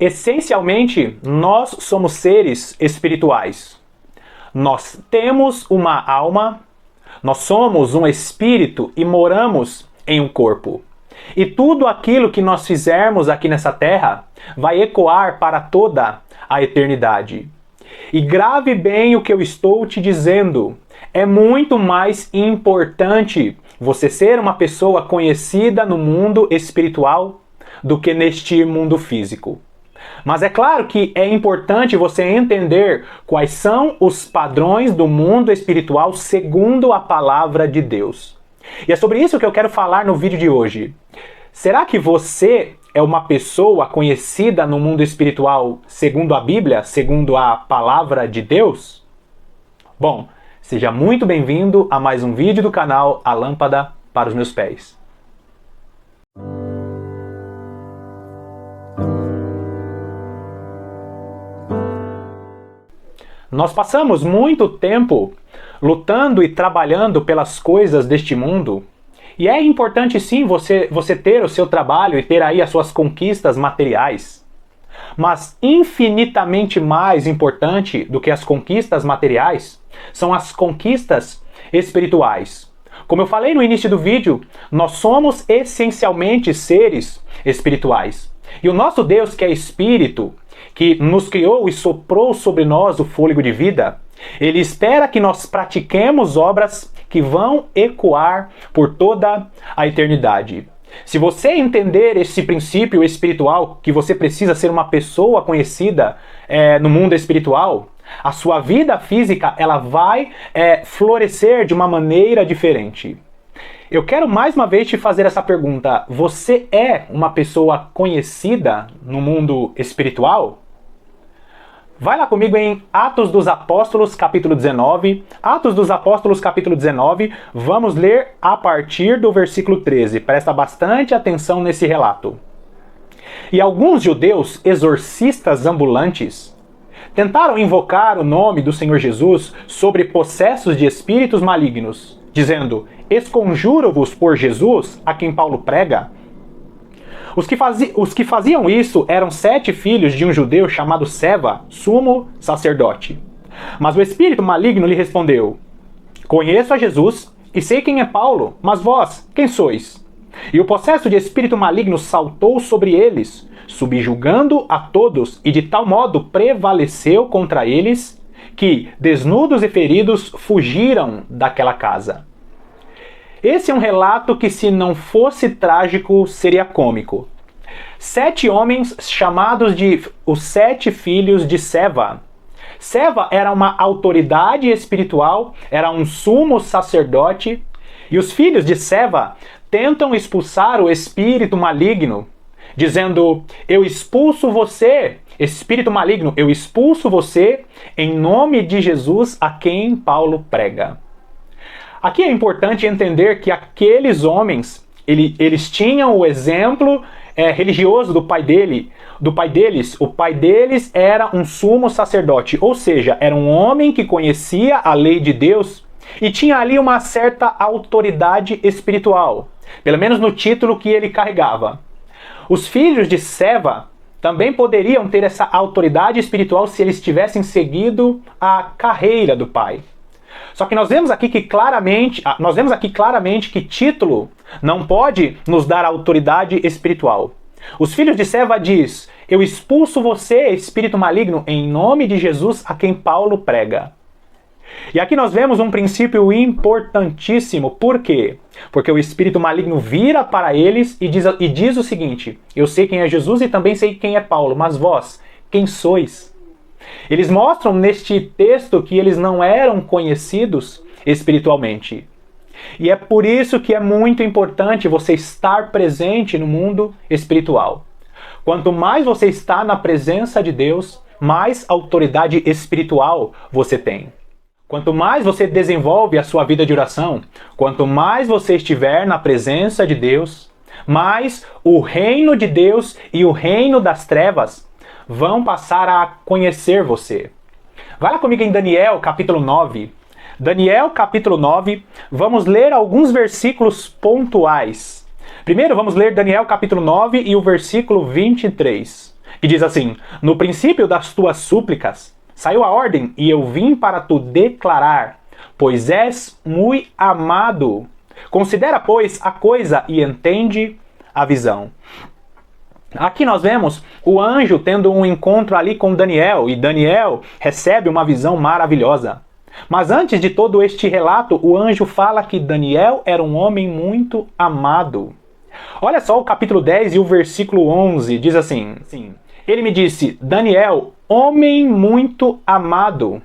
Essencialmente, nós somos seres espirituais. Nós temos uma alma, nós somos um espírito e moramos em um corpo. E tudo aquilo que nós fizermos aqui nessa terra vai ecoar para toda a eternidade. E grave bem o que eu estou te dizendo. É muito mais importante você ser uma pessoa conhecida no mundo espiritual do que neste mundo físico. Mas é claro que é importante você entender quais são os padrões do mundo espiritual segundo a palavra de Deus. E é sobre isso que eu quero falar no vídeo de hoje. Será que você é uma pessoa conhecida no mundo espiritual segundo a Bíblia, segundo a palavra de Deus? Bom, seja muito bem-vindo a mais um vídeo do canal A Lâmpada para os Meus Pés. Nós passamos muito tempo lutando e trabalhando pelas coisas deste mundo. E é importante sim você ter o seu trabalho e ter aí as suas conquistas materiais. Mas infinitamente mais importante do que as conquistas materiais são as conquistas espirituais. Como eu falei no início do vídeo, nós somos essencialmente seres espirituais. E o nosso Deus, que é Espírito, que nos criou e soprou sobre nós o fôlego de vida, Ele espera que nós pratiquemos obras que vão ecoar por toda a eternidade. Se você entender esse princípio espiritual, que você precisa ser uma pessoa conhecida no mundo espiritual, a sua vida física ela vai florescer de uma maneira diferente. Eu quero mais uma vez te fazer essa pergunta. Você é uma pessoa conhecida no mundo espiritual? Vai lá comigo em Atos dos Apóstolos, capítulo 19. Atos dos Apóstolos, capítulo 19. Vamos ler a partir do versículo 13. Presta bastante atenção nesse relato. E alguns judeus exorcistas ambulantes tentaram invocar o nome do Senhor Jesus sobre possessos de espíritos malignos, dizendo: esconjuro-vos por Jesus, a quem Paulo prega. Os que faziam isso eram 7 filhos de um judeu chamado Seva, sumo sacerdote. Mas o espírito maligno lhe respondeu: conheço a Jesus e sei quem é Paulo, mas vós, quem sois? E o possesso de espírito maligno saltou sobre eles, subjugando a todos, e de tal modo prevaleceu contra eles, que, desnudos e feridos, fugiram daquela casa. Esse é um relato que, se não fosse trágico, seria cômico. 7 homens chamados de os 7 filhos de Seva. Seva era uma autoridade espiritual, era um sumo sacerdote, e os filhos de Seva tentam expulsar o espírito maligno, dizendo: eu expulso você, espírito maligno, eu expulso você em nome de Jesus, a quem Paulo prega. Aqui é importante entender que aqueles homens, eles tinham o exemplo religioso do pai deles. O pai deles era um sumo sacerdote, ou seja, era um homem que conhecia a lei de Deus e tinha ali uma certa autoridade espiritual, pelo menos no título que ele carregava. Os filhos de Seva também poderiam ter essa autoridade espiritual se eles tivessem seguido a carreira do pai. Só que nós vemos aqui claramente que título não pode nos dar autoridade espiritual. Os filhos de Seva diz: eu expulso você, espírito maligno, em nome de Jesus, a quem Paulo prega. E aqui nós vemos um princípio importantíssimo. Por quê? Porque o espírito maligno vira para eles e diz o seguinte: eu sei quem é Jesus e também sei quem é Paulo, mas vós, quem sois? Eles mostram neste texto que eles não eram conhecidos espiritualmente. E é por isso que é muito importante você estar presente no mundo espiritual. Quanto mais você está na presença de Deus, mais autoridade espiritual você tem. Quanto mais você desenvolve a sua vida de oração, quanto mais você estiver na presença de Deus, mais o reino de Deus e o reino das trevas vão passar a conhecer você. Vai lá comigo em Daniel, capítulo 9. Daniel, capítulo 9, vamos ler alguns versículos pontuais. Primeiro, vamos ler Daniel, capítulo 9 e o versículo 23. que diz assim: no princípio das tuas súplicas saiu a ordem, e eu vim para tu declarar, pois és muito amado. Considera, pois, a coisa e entende a visão. Aqui nós vemos o anjo tendo um encontro ali com Daniel, e Daniel recebe uma visão maravilhosa. Mas antes de todo este relato, o anjo fala que Daniel era um homem muito amado. Olha só o capítulo 10 e o versículo 11, diz assim: ele me disse, Daniel, homem muito amado,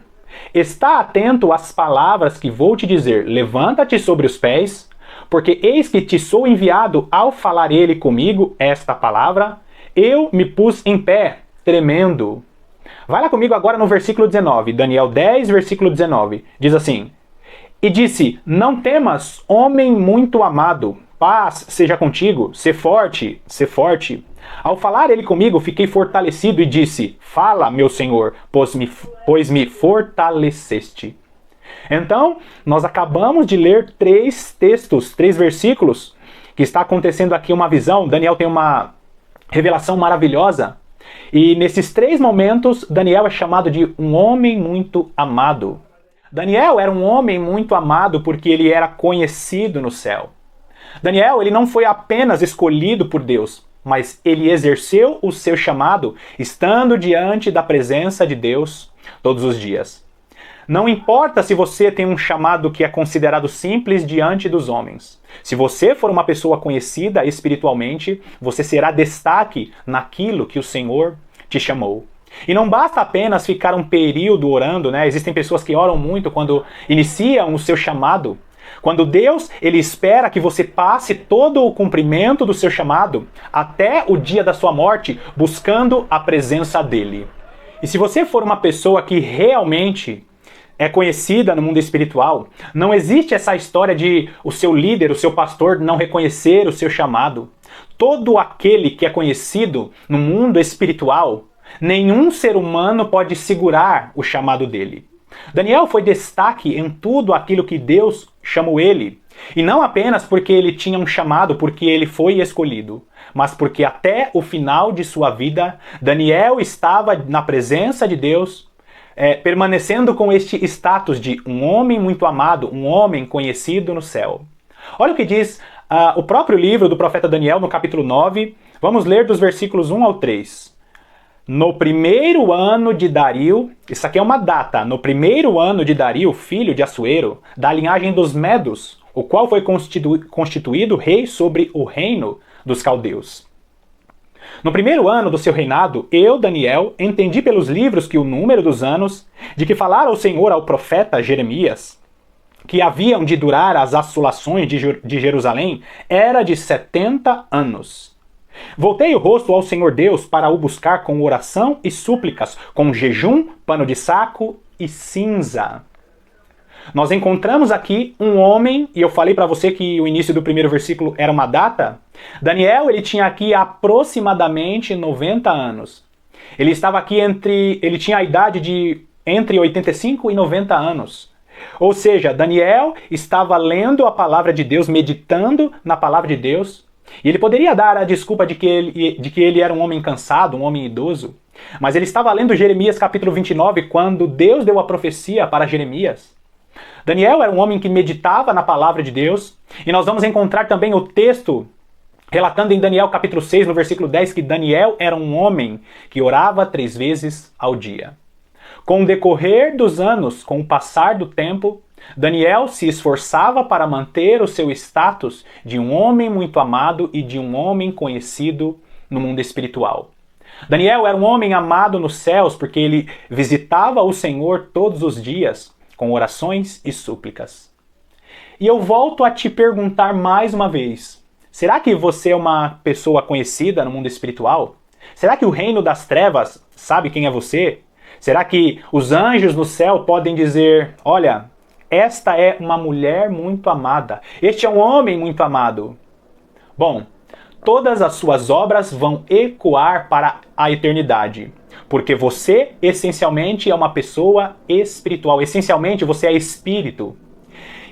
está atento às palavras que vou te dizer, levanta-te sobre os pés, porque eis que te sou enviado. Ao falar ele comigo esta palavra, eu me pus em pé, tremendo. Vai lá comigo agora no versículo 19, Daniel 10, versículo 19, diz assim: e disse, não temas, homem muito amado, paz seja contigo, sê forte, sê forte. Ao falar ele comigo, fiquei fortalecido e disse, fala, meu Senhor, pois me fortaleceste. Então, nós acabamos de ler 3 textos, 3 versículos, que está acontecendo aqui uma visão. Daniel tem uma revelação maravilhosa. E nesses 3 momentos, Daniel é chamado de um homem muito amado. Daniel era um homem muito amado porque ele era conhecido no céu. Daniel, ele não foi apenas escolhido por Deus, mas ele exerceu o seu chamado estando diante da presença de Deus todos os dias. Não importa se você tem um chamado que é considerado simples diante dos homens. Se você for uma pessoa conhecida espiritualmente, você será destaque naquilo que o Senhor te chamou. E não basta apenas ficar um período orando, né? Existem pessoas que oram muito quando iniciam o seu chamado. Quando Deus, ele espera que você passe todo o cumprimento do seu chamado até o dia da sua morte, buscando a presença dele. E se você for uma pessoa que realmente é conhecida no mundo espiritual, não existe essa história de o seu líder, o seu pastor não reconhecer o seu chamado. Todo aquele que é conhecido no mundo espiritual, nenhum ser humano pode segurar o chamado dele. Daniel foi destaque em tudo aquilo que Deus chamou ele. E não apenas porque ele tinha um chamado, porque ele foi escolhido, mas porque até o final de sua vida, Daniel estava na presença de Deus, permanecendo com este status de um homem muito amado, um homem conhecido no céu. Olha o que diz o próprio livro do profeta Daniel, no capítulo 9. Vamos ler dos versículos 1 ao 3. No primeiro ano de Dario, isso aqui é uma data, no primeiro ano de Dario, filho de Assuero, da linhagem dos Medos, o qual foi constituído rei sobre o reino dos caldeus. No primeiro ano do seu reinado, eu, Daniel, entendi pelos livros que o número dos anos de que falara o Senhor ao profeta Jeremias, que haviam de durar as assolações de Jerusalém, era de 70 anos. Voltei o rosto ao Senhor Deus para o buscar com oração e súplicas, com jejum, pano de saco e cinza. Nós encontramos aqui um homem, e eu falei para você que o início do primeiro versículo era uma data. Daniel, ele tinha aqui aproximadamente 90 anos. Ele estava aqui ele tinha a idade de entre 85 e 90 anos. Ou seja, Daniel estava lendo a palavra de Deus, meditando na palavra de Deus, e ele poderia dar a desculpa de que ele era um homem cansado, um homem idoso, mas ele estava lendo Jeremias capítulo 29, quando Deus deu a profecia para Jeremias. Daniel era um homem que meditava na palavra de Deus, e nós vamos encontrar também o texto relatando em Daniel capítulo 6, no versículo 10, que Daniel era um homem que orava 3 vezes ao dia. Com o decorrer dos anos, com o passar do tempo, Daniel se esforçava para manter o seu status de um homem muito amado e de um homem conhecido no mundo espiritual. Daniel era um homem amado nos céus porque ele visitava o Senhor todos os dias com orações e súplicas. E eu volto a te perguntar mais uma vez, será que você é uma pessoa conhecida no mundo espiritual? Será que o reino das trevas sabe quem é você? Será que os anjos no céu podem dizer, olha, esta é uma mulher muito amada, este é um homem muito amado? Bom, todas as suas obras vão ecoar para a eternidade, porque você essencialmente é uma pessoa espiritual, essencialmente você é espírito.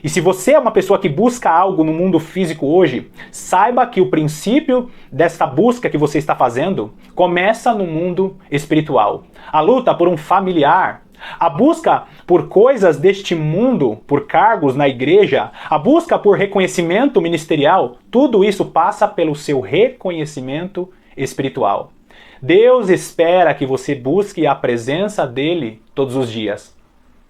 E se você é uma pessoa que busca algo no mundo físico hoje, saiba que o princípio dessa busca que você está fazendo começa no mundo espiritual. A luta por um familiar, a busca por coisas deste mundo, por cargos na igreja, a busca por reconhecimento ministerial, tudo isso passa pelo seu reconhecimento espiritual. Deus espera que você busque a presença dele todos os dias,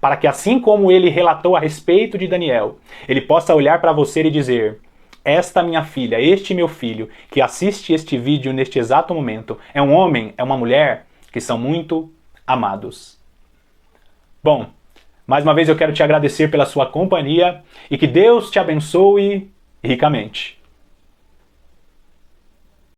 para que assim como ele relatou a respeito de Daniel, ele possa olhar para você e dizer: esta minha filha, este meu filho, que assiste este vídeo neste exato momento, é um homem, é uma mulher que são muito amados. Bom, mais uma vez eu quero te agradecer pela sua companhia e que Deus te abençoe ricamente.